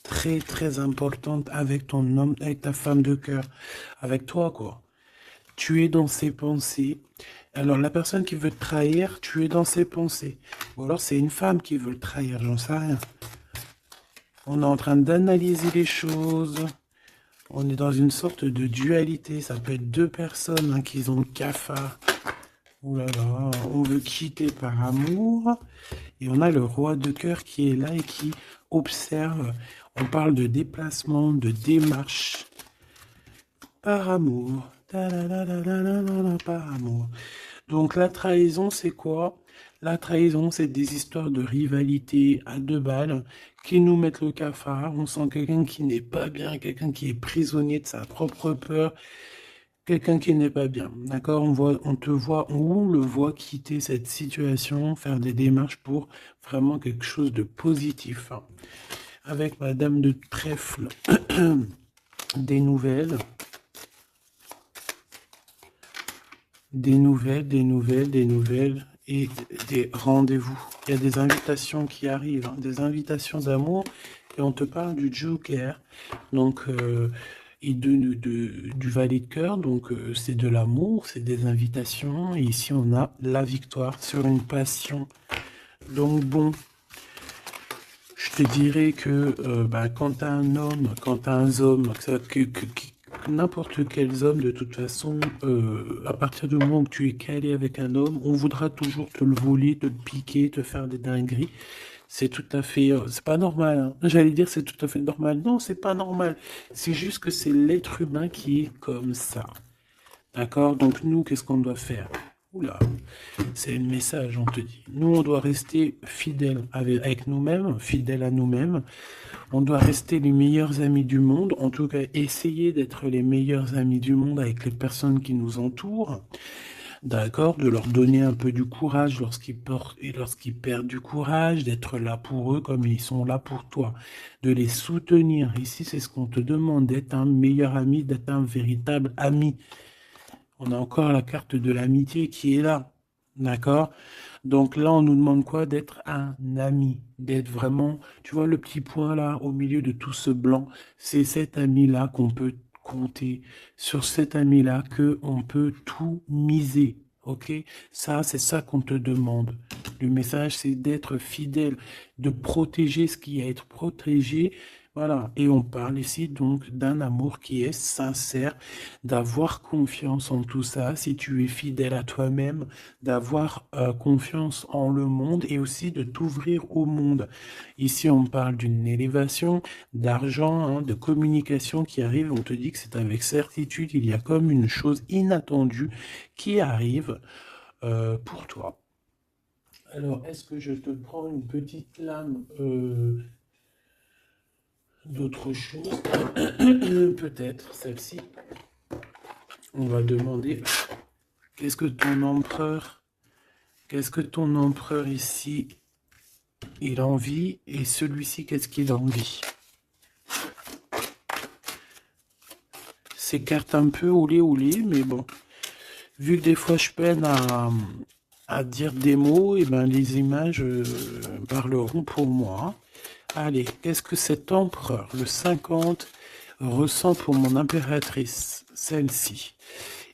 très importantes avec ton homme, avec ta femme de cœur, avec toi, quoi. Tu es dans ses pensées. Alors, la personne qui veut te trahir, tu es dans ses pensées. Ou alors, c'est une femme qui veut le trahir, j'en sais rien. On est en train d'analyser les choses. On est dans une sorte de dualité. Ça peut être deux personnes, hein, qui ont le cafard. Ouh là là, on veut quitter par amour. Et on a le roi de cœur qui est là et qui observe. On parle de déplacement, de démarche. Par amour. Ta-la-la-la-la-la-la, par amour. Donc la trahison, c'est quoi? La trahison, c'est des histoires de rivalité à deux balles qui nous mettent le cafard. On sent quelqu'un qui n'est pas bien, quelqu'un qui est prisonnier de sa propre peur, quelqu'un qui n'est pas bien. D'accord? On te voit, on le voit quitter cette situation, faire des démarches pour vraiment quelque chose de positif, hein. Avec Madame de Trèfle, des nouvelles. Des nouvelles, des nouvelles, des nouvelles et des rendez-vous. Il y a des invitations qui arrivent, hein, des invitations d'amour, et on te parle du Joker, donc et du valet de cœur, donc c'est de l'amour, c'est des invitations, et ici on a la victoire sur une passion. Donc bon, je te dirais que quand t'as un homme, quand t'as un homme, n'importe quel homme, de toute façon, à partir du moment où tu es calé avec un homme, on voudra toujours te le voler, te le piquer, te faire des dingueries. C'est tout à fait, c'est pas normal, hein. J'allais dire c'est tout à fait normal. Non, c'est pas normal. C'est juste que c'est l'être humain qui est comme ça. D'accord? Donc nous, qu'est-ce qu'on doit faire? Oula, c'est le message, on te dit. Nous, on doit rester fidèles avec nous-mêmes, fidèles à nous-mêmes. On doit rester les meilleurs amis du monde, en tout cas essayer d'être les meilleurs amis du monde avec les personnes qui nous entourent, d'accord, de leur donner un peu du courage lorsqu'ils portent et lorsqu'ils perdent du courage, d'être là pour eux comme ils sont là pour toi, de les soutenir. Ici, c'est ce qu'on te demande, d'être un meilleur ami, d'être un véritable ami. On a encore la carte de l'amitié qui est là, d'accord? Donc là, on nous demande quoi? D'être un ami, d'être vraiment, tu vois, le petit point là, au milieu de tout ce blanc, c'est cet ami-là qu'on peut compter, sur cet ami-là que on peut tout miser, ok? Ça, c'est ça qu'on te demande. Le message, c'est d'être fidèle, de protéger ce qui est à être protégé. Voilà, et on parle ici donc d'un amour qui est sincère, d'avoir confiance en tout ça, si tu es fidèle à toi-même, d'avoir confiance en le monde et aussi de t'ouvrir au monde. Ici, on parle d'une élévation, d'argent, hein, de communication qui arrive. On te dit que c'est avec certitude, il y a comme une chose inattendue qui arrive pour toi. Alors, est-ce que je te prends une petite lame d'autre chose? Peut-être celle-ci. On va demander qu'est-ce que ton empereur ici, il a envie, et celui-ci, qu'est-ce qu'il a envie? Ces cartes un peu olé, mais bon, vu que des fois je peine à dire des mots, et ben les images parleront pour moi. Allez, qu'est-ce que cet empereur, le 50, ressent pour mon impératrice, celle-ci?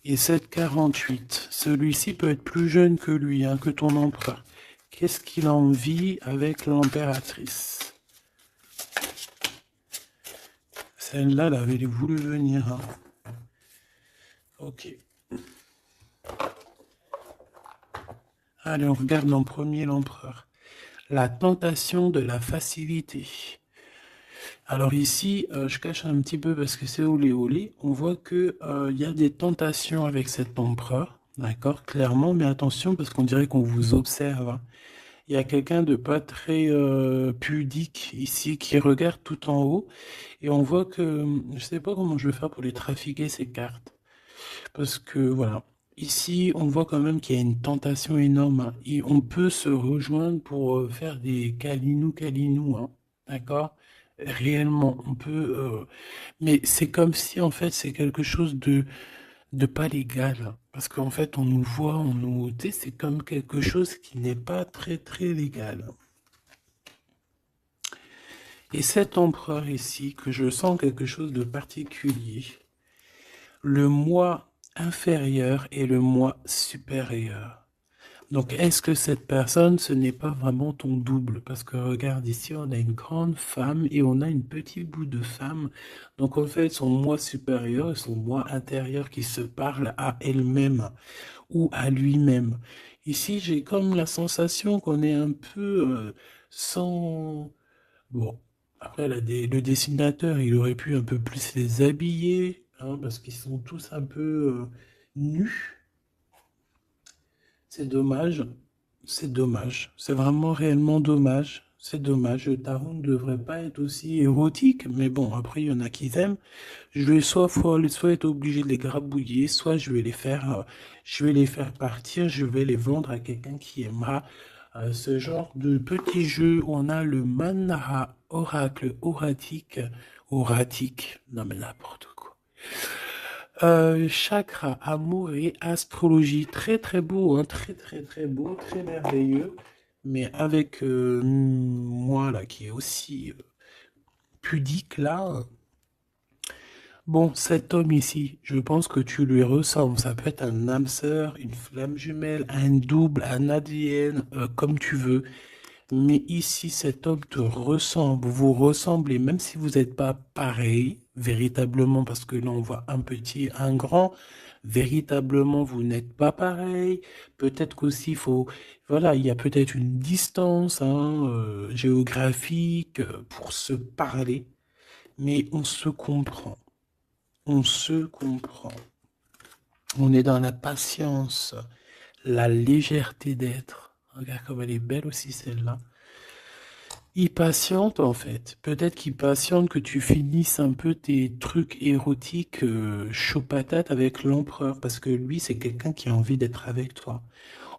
Et cette 48, celui-ci peut être plus jeune que lui, hein, que ton empereur. Qu'est-ce qu'il a envie avec l'impératrice? Celle-là, elle avait voulu venir, hein. Ok. Allez, on regarde en premier l'empereur. La tentation de la facilité. Alors ici, je cache un petit peu parce que c'est olé. On voit que il y a des tentations avec cet empereur, d'accord, clairement, mais attention parce qu'on dirait qu'on vous observe, hein. Il y a quelqu'un de pas très pudique ici qui regarde tout en haut et on voit que je sais pas comment je vais faire pour les trafiquer ces cartes parce que voilà. Ici, on voit quand même qu'il y a une tentation énorme, hein, et on peut se rejoindre pour faire des câlinous, hein, d'accord? Réellement, on peut, mais c'est comme si en fait c'est quelque chose de pas légal, parce qu'en fait on nous voit, tu sais, c'est comme quelque chose qui n'est pas très très légal. Et cet empereur ici, que je sens quelque chose de particulier, le moi inférieur et le moi supérieur. Donc, est-ce que cette personne, ce n'est pas vraiment ton double? Parce que regarde ici, on a une grande femme et on a une petite bout de femme. Donc, en fait, son moi supérieur et son moi intérieur qui se parlent à elle-même ou à lui-même. Ici, j'ai comme la sensation qu'on est un peu sans... Bon, après, le dessinateur, il aurait pu un peu plus les habiller, hein, parce qu'ils sont tous un peu nus. C'est dommage, c'est dommage, c'est vraiment réellement dommage, c'est dommage. Le tarot ne devrait pas être aussi érotique, mais bon, après, il y en a qui aiment. Je vais soit être obligé de les grabouiller, soit je vais les faire partir, je vais les vendre à quelqu'un qui aimera ce genre de petit jeu où on a le Manara Oracle Oratique, non mais n'importe quoi. Chakra, amour et astrologie. Très très beau, hein, très très très beau, très merveilleux. Mais avec moi là qui est aussi pudique là. Bon, cet homme ici, je pense que tu lui ressembles. Ça peut être un âme sœur, une flamme jumelle, un double, un ADN, comme tu veux. Mais ici, cet homme te ressemble, vous ressemblez, même si vous n'êtes pas pareil, véritablement, parce que là, on voit un petit, un grand, véritablement, vous n'êtes pas pareil. Peut-être qu'aussi, voilà, il y a peut-être une distance, hein, géographique, pour se parler, mais on se comprend. On se comprend. On est dans la patience, la légèreté d'être. Regarde comme elle est belle aussi, celle-là. Il patiente en fait. Peut-être qu'il patiente que tu finisses un peu tes trucs érotiques chaud patate avec l'empereur parce que lui c'est quelqu'un qui a envie d'être avec toi.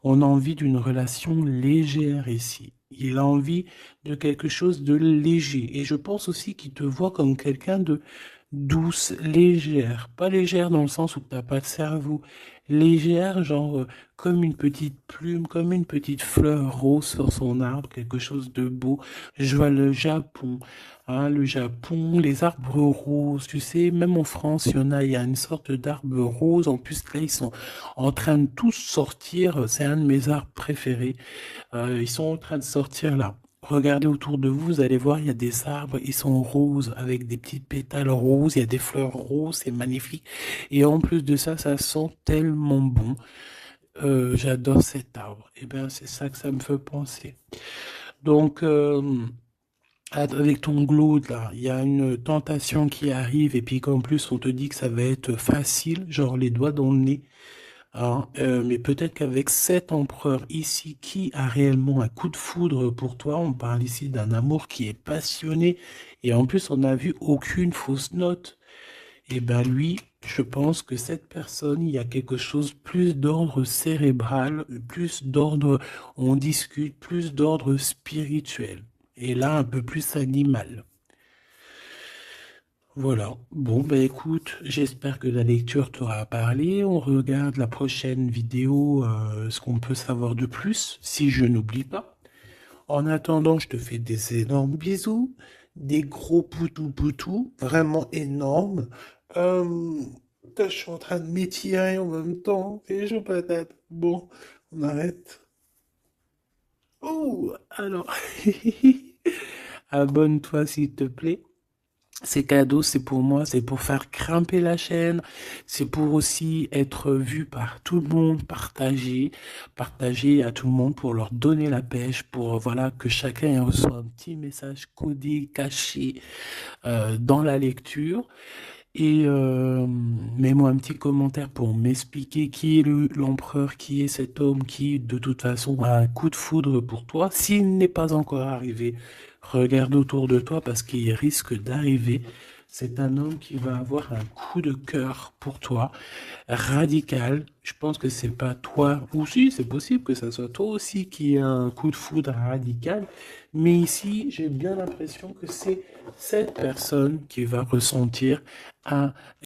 On a envie d'une relation légère ici. Il a envie de quelque chose de léger. Et je pense aussi qu'il te voit comme quelqu'un de douce, légère. Pas légère dans le sens où tu n'as pas de cerveau. Légère, genre comme une petite plume, comme une petite fleur rose sur son arbre, quelque chose de beau. Je vois le Japon, hein, le Japon, les arbres roses. Tu sais, même en France, il y a une sorte d'arbre rose. En plus, là, ils sont en train de tous sortir. C'est un de mes arbres préférés. Ils sont en train de sortir là. Regardez autour de vous, vous allez voir, il y a des arbres, ils sont roses, avec des petites pétales roses, il y a des fleurs roses, c'est magnifique. Et en plus de ça, ça sent tellement bon. J'adore cet arbre. Et bien, c'est ça que ça me fait penser. Donc, avec ton glow, là, il y a une tentation qui arrive, et puis qu'en plus, on te dit que ça va être facile, genre les doigts dans le nez. Hein, mais peut-être qu'avec cet empereur ici qui a réellement un coup de foudre pour toi, on parle ici d'un amour qui est passionné et en plus on n'a vu aucune fausse note. Et ben lui, je pense que cette personne, il y a quelque chose plus d'ordre cérébral, plus d'ordre, on discute, plus d'ordre spirituel. Et là, un peu plus animal. Voilà. Bon, ben écoute, j'espère que la lecture t'aura parlé. On regarde la prochaine vidéo, ce qu'on peut savoir de plus, si je n'oublie pas. En attendant, je te fais des énormes bisous, des gros poutous, vraiment énormes. Euh, je suis en train de m'étirer en même temps, et je patate. Bon, on arrête. Oh, alors, abonne-toi s'il te plaît. Ces cadeaux, c'est pour moi, c'est pour faire grimper la chaîne, c'est pour aussi être vu par tout le monde, partager à tout le monde pour leur donner la pêche, pour voilà que chacun reçoit un petit message codé, caché dans la lecture. Et mets-moi un petit commentaire pour m'expliquer qui est l'empereur, qui est cet homme qui, de toute façon, a un coup de foudre pour toi. S'il n'est pas encore arrivé, regarde autour de toi parce qu'il risque d'arriver. C'est un homme qui va avoir un coup de cœur pour toi, radical. Je pense que c'est pas toi, ou si, c'est possible que ça soit toi aussi qui a un coup de foudre radical. Mais ici, j'ai bien l'impression que c'est cette personne qui va ressentir un